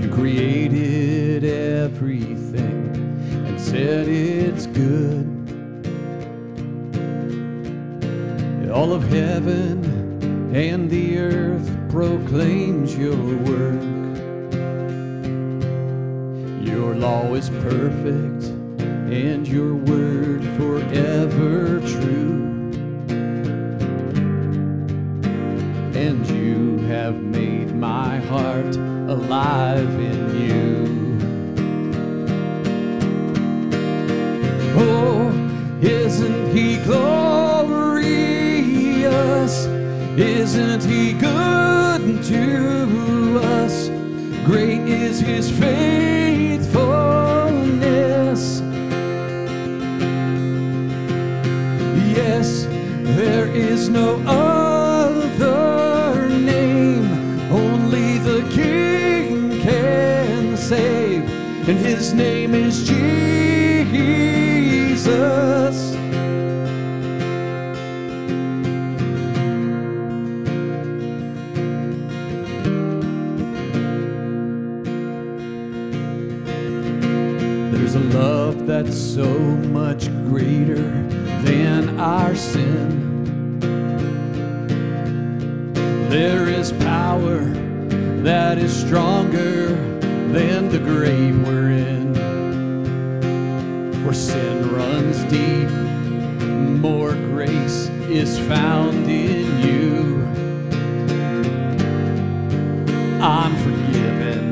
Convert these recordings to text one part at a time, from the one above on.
You created everything and said it's good. All of heaven and the earth proclaims your work. Your law is perfect and your word forever true. And you have made my heart alive in you. Oh, isn't he glorious? Isn't he good to us? Great is his faithfulness. Yes, there is no other name, only the King can save, and his name is Jesus. There's a love that's so much greater than our sin. There is power that is stronger than the grave we're in. Where sin runs deep, more grace is found in you. I'm forgiven.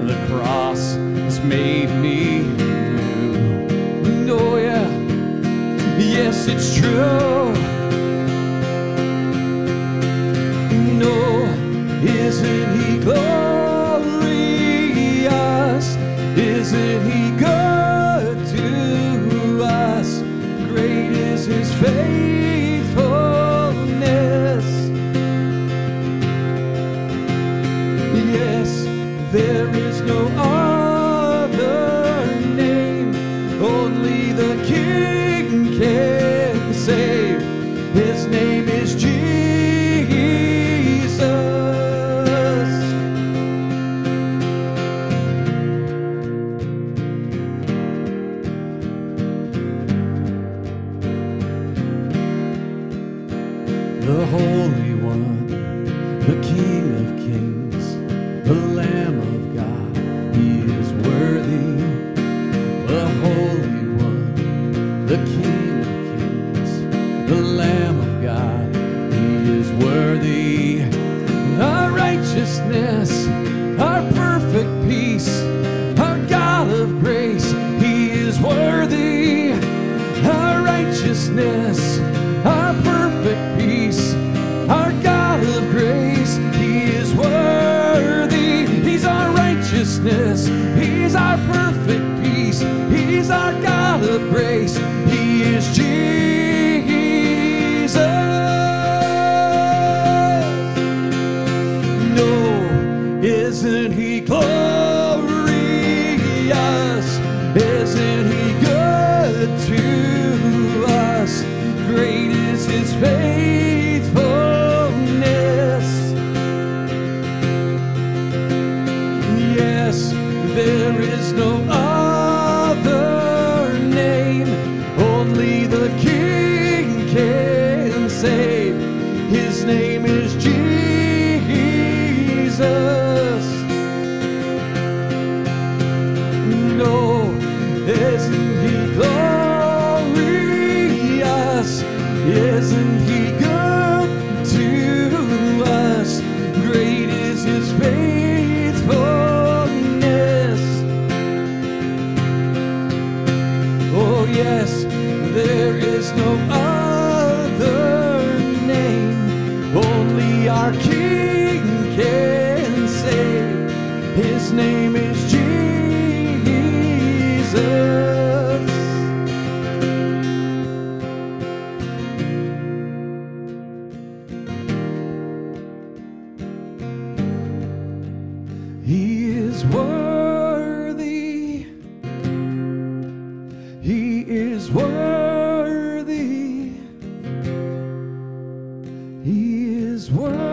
The cross has made me new. Oh yeah, yes it's true. No, isn't he glorious? Isn't he good to us? Great is his faithfulness. Yes, there is no other name, only the King can save. His name is Jesus. The Holy One, the King of Kings, the Lamb of God, he is worthy. The Holy One, the King of Kings, the Lamb of God, he is worthy. Our righteousness, our perfect peace, our God of grace, he is worthy. Our righteousness, our perfect peace, our God of grace, he is worthy. He's our righteousness, he's our perfect peace, he's our God of grace, he is Jesus. No, isn't he glorious? Isn't he good to us? Great is his faithfulness. Yes, there is no other name, only the King can save. His name is Jesus. No, isn't he glorious? Isn't he good to us? Great is his faithfulness. Oh yes, there is no other name, only our King can save. His name is Jesus. He is worthy. He is worthy. He is worthy.